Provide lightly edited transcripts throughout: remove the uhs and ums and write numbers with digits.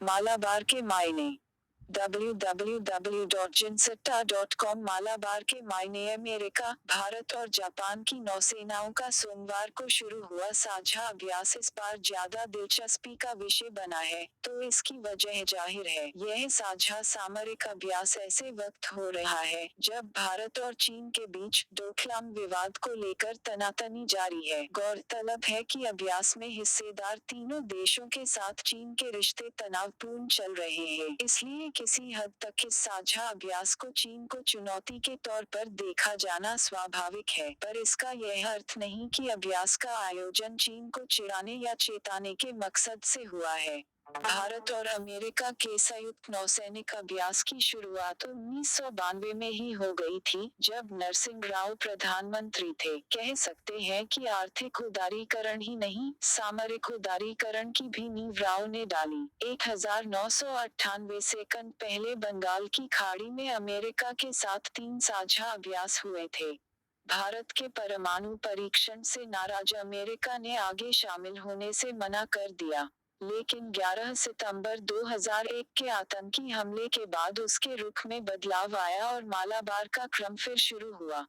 मालाबार के मायने www.jinsetta.com मालाबार के मायने अमेरिका, भारत और जापान की नौसेनाओं का सोमवार को शुरू हुआ साझा अभ्यास इस बार ज्यादा दिलचस्पी का विषय बना है, तो इसकी वजह जाहिर है। यह साझा सामरिक अभ्यास ऐसे वक्त हो रहा है, जब भारत और चीन के बीच डोकलाम विवाद को लेकर तनातनी जारी है। गौरतलब है कि अभ्यास में हिस्सेदार तीनों देशों के साथ चीन के रिश्ते तनावपूर्ण चल रहे हैं। इसलिए किसी हद तक इस साझा अभ्यास को चीन को चुनौती के तौर पर देखा जाना स्वाभाविक है, पर इसका यह अर्थ नहीं कि अभ्यास का आयोजन चीन को चिढ़ाने या चेताने के मकसद से हुआ है। भारत और अमेरिका के संयुक्त नौसैनिक अभ्यास की शुरुआत 1992 में ही हो गई थी, जब नरसिंह राव प्रधानमंत्री थे। कह सकते हैं कि आर्थिक उदारीकरण ही नहीं, सामरिक उदारीकरण की भी नींव राव ने डाली। 1998 सेकंड पहले बंगाल की खाड़ी में अमेरिका के साथ 3 साझा अभ्यास हुए थे। भारत के परमाणु परीक्षण से नाराज अमेरिका ने आगे शामिल होने से मना कर दिया, लेकिन 11 सितंबर 2001 के आतंकी हमले के बाद उसके रुख में बदलाव आया और मालाबार का क्रम फिर शुरू हुआ।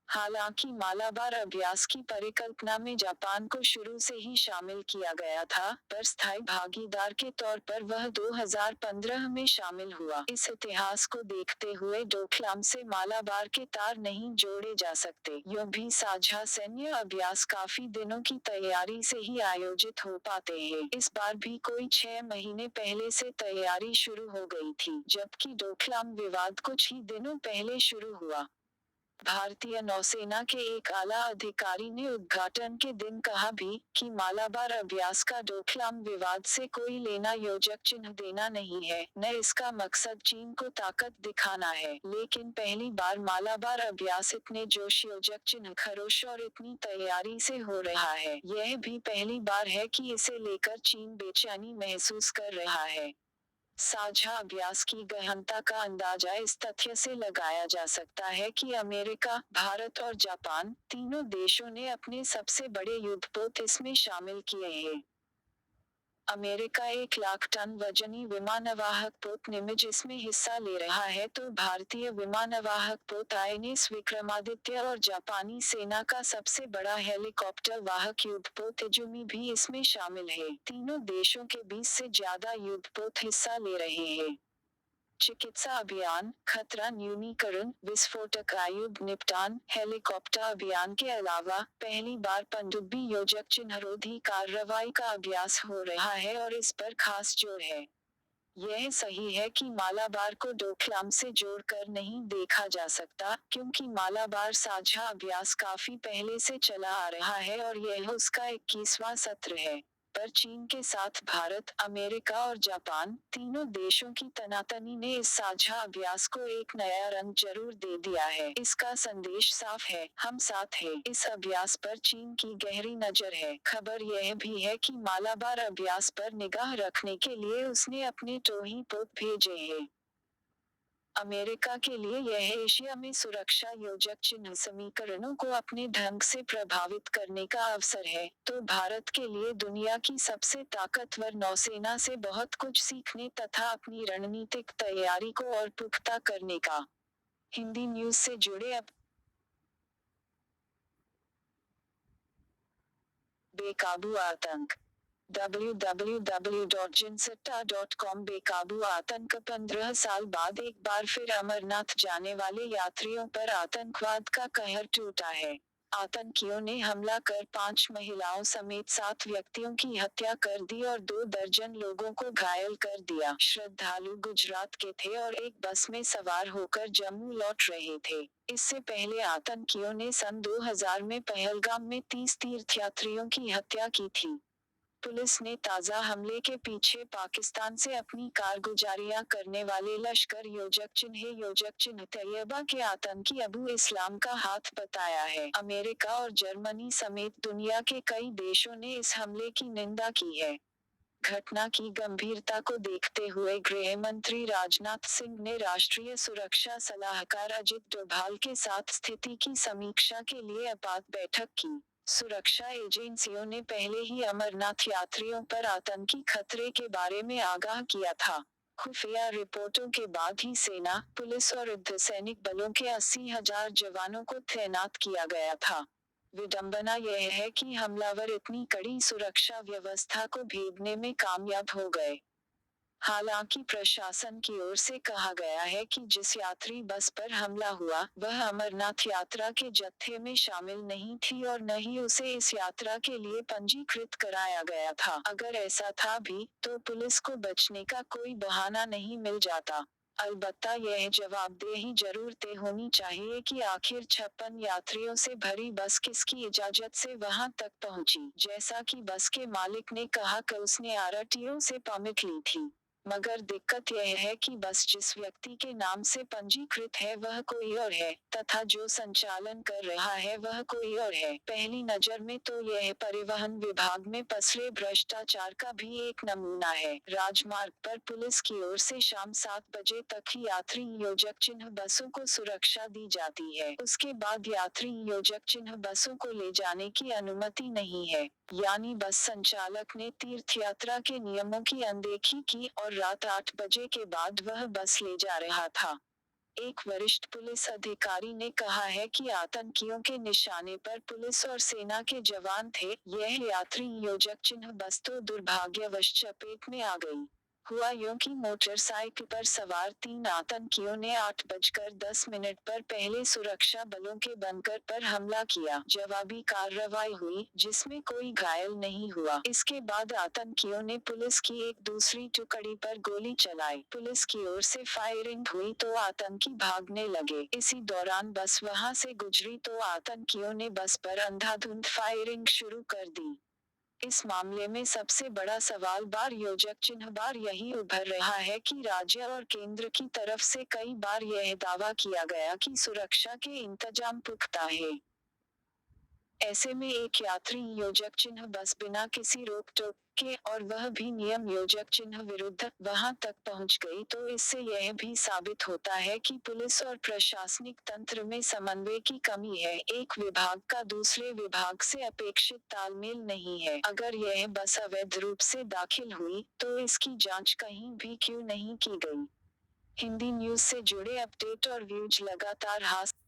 हालांकि मालाबार अभ्यास की परिकल्पना में जापान को शुरू से ही शामिल किया गया था, पर स्थायी भागीदार के तौर पर वह 2015 में शामिल हुआ। इस इतिहास को देखते हुए डोकलाम से मालाबार के तार नहीं जोड़े जा सकते। यूं भी साझा सैन्य अभ्यास काफी दिनों की तैयारी से ही आयोजित हो पाते हैं। इस बार भी कोई 6 महीने पहले से तैयारी शुरू हो गई थी, जबकि डोकलाम विवाद कुछ ही दिनों पहले शुरू हुआ। भारतीय नौसेना के एक आला अधिकारी ने उद्घाटन के दिन कहा भी, कि मालाबार अभ्यास का डोकलाम विवाद से कोई लेना योजक चिन्ह देना नहीं है, न इसका मकसद चीन को ताकत दिखाना है। लेकिन पहली बार मालाबार अभ्यास इतने जोश योजक चिन्ह खरोश और इतनी तैयारी से हो रहा है। यह भी पहली बार है कि इसे लेकर चीन बेचैनी महसूस कर रहा है। साझा अभ्यास की गहनता का अंदाजा इस तथ्य से लगाया जा सकता है कि अमेरिका, भारत और जापान, तीनों देशों ने अपने सबसे बड़े युद्धपोत इसमें शामिल किए हैं। अमेरिका 1 लाख टन वजनी विमानवाहक पोत निमिज इसमें हिस्सा ले रहा है, तो भारतीय विमानवाहक पोत आईएनएस विक्रमादित्य और जापानी सेना का सबसे बड़ा हेलीकॉप्टर वाहक युद्धपोत इजुमी भी इसमें शामिल है। तीनों देशों के 20 से ज्यादा युद्धपोत हिस्सा ले रहे हैं। चिकित्सा अभियान, खतरा न्यूनीकरण, विस्फोटक आयुध निपटान, हेलीकॉप्टर अभियान के अलावा पहली बार पनडुब्बी योजक चिन्हरोधी कार्रवाई का अभ्यास हो रहा है और इस पर खास जोर है। यह सही है कि मालाबार को डोकलाम से जोड़कर नहीं देखा जा सकता, क्योंकि मालाबार साझा अभ्यास काफी पहले से चला आ रहा है और यह उसका 21वां सत्र है। पर चीन के साथ भारत, अमेरिका और जापान, तीनों देशों की तनातनी ने इस साझा अभ्यास को एक नया रंग जरूर दे दिया है। इसका संदेश साफ है, हम साथ हैं। इस अभ्यास पर चीन की गहरी नजर है। खबर यह भी है कि मालाबार अभ्यास पर निगाह रखने के लिए उसने अपने टोही पोत भेजे हैं। अमेरिका के लिए यह एशिया में सुरक्षा योजक चिन्ह समीकरणों को अपने ढंग से प्रभावित करने का अवसर है, तो भारत के लिए दुनिया की सबसे ताकतवर नौसेना से बहुत कुछ सीखने तथा अपनी रणनीतिक तैयारी को और पुख्ता करने का। हिंदी न्यूज से जुड़े अब बेकाबू आतंक www.jinsetta.com बेकाबू आतंक 15 साल बाद एक बार फिर अमरनाथ जाने वाले यात्रियों पर आतंकवाद का कहर टूटा है। आतंकियों ने हमला कर 5 महिलाओं समेत 7 व्यक्तियों की हत्या कर दी और 2 दर्जन लोगों को घायल कर दिया। श्रद्धालु गुजरात के थे और एक बस में सवार होकर जम्मू लौट रहे थे। इससे पहले आतंकियों ने सन 2000 में पहलगाम में 30 तीर्थयात्रियों की हत्या की थी। पुलिस ने ताज़ा हमले के पीछे पाकिस्तान से अपनी कारगुजारियां करने वाले लश्कर योजक चिन्ह तैयबा के आतंकी अबू इस्लाम का हाथ बताया है। अमेरिका और जर्मनी समेत दुनिया के कई देशों ने इस हमले की निंदा की है। घटना की गंभीरता को देखते हुए गृह मंत्री राजनाथ सिंह ने राष्ट्रीय सुरक्षा सलाहकार अजित डोभाल के साथ स्थिति की समीक्षा के लिए आपात बैठक की। सुरक्षा एजेंसियों ने पहले ही अमरनाथ यात्रियों पर आतंकी खतरे के बारे में आगाह किया था। खुफिया रिपोर्टों के बाद ही सेना, पुलिस और अर्धसैनिक बलों के 80,000 जवानों को तैनात किया गया था। विडंबना यह है कि हमलावर इतनी कड़ी सुरक्षा व्यवस्था को भेदने में कामयाब हो गए। हालांकि प्रशासन की ओर से कहा गया है कि जिस यात्री बस पर हमला हुआ, वह अमरनाथ यात्रा के जत्थे में शामिल नहीं थी और न ही उसे इस यात्रा के लिए पंजीकृत कराया गया था। अगर ऐसा था भी, तो पुलिस को बचने का कोई बहाना नहीं मिल जाता। अलबत्ता यह जवाबदेही जरूर तय होनी चाहिए कि आखिर 56 यात्रियों से भरी बस किसकी इजाजत से वहां तक पहुंची। जैसा कि बस के मालिक ने कहा कि उसने आरटीओ से परमिट ली थी। मगर दिक्कत यह है कि बस जिस व्यक्ति के नाम से पंजीकृत है वह कोई और है, तथा जो संचालन कर रहा है वह कोई और है। पहली नजर में तो यह परिवहन विभाग में पसरे भ्रष्टाचार का भी एक नमूना है। राजमार्ग पर पुलिस की ओर से शाम 7 बजे तक ही यात्री योजक चिन्ह बसों को सुरक्षा दी जाती है। उसके बाद यात्री योजक चिन्ह बसों को ले जाने की अनुमति नहीं है। यानी बस संचालक ने तीर्थ यात्रा के नियमों की अनदेखी की और रात 8 बजे के बाद वह बस ले जा रहा था। एक वरिष्ठ पुलिस अधिकारी ने कहा है कि आतंकियों के निशाने पर पुलिस और सेना के जवान थे। यह यात्री योजक चिन्ह बस तो दुर्भाग्यवश चपेट में आ गई। हुआ यूं कि मोटरसाइकिल पर सवार 3 आतंकियों ने 8:10 पर पहले सुरक्षा बलों के बंकर पर हमला किया। जवाबी कार्रवाई हुई, जिसमें कोई घायल नहीं हुआ। इसके बाद आतंकियों ने पुलिस की एक दूसरी टुकड़ी पर गोली चलाई। पुलिस की ओर से फायरिंग हुई तो आतंकी भागने लगे। इसी दौरान बस वहां से गुजरी तो आतंकियों ने बस पर अंधाधुंध फायरिंग शुरू कर दी। इस मामले में सबसे बड़ा सवाल बार योजक चिन्ह बार यही उभर रहा है कि राज्य और केंद्र की तरफ से कई बार यह दावा किया गया कि सुरक्षा के इंतजाम पुख्ता है। ऐसे में एक यात्री योजक चिन्ह बस बिना किसी रोक टोक के, और वह भी नियम योजक चिन्ह विरुद्ध, वहां तक पहुंच गई तो इससे यह भी साबित होता है कि पुलिस और प्रशासनिक तंत्र में समन्वय की कमी है। एक विभाग का दूसरे विभाग से अपेक्षित तालमेल नहीं है। अगर यह बस अवैध रूप से दाखिल हुई, तो इसकी जांच कहीं भी क्यों नहीं की गई? हिंदी न्यूज से जुड़े अपडेट और व्यूज लगातार हासिल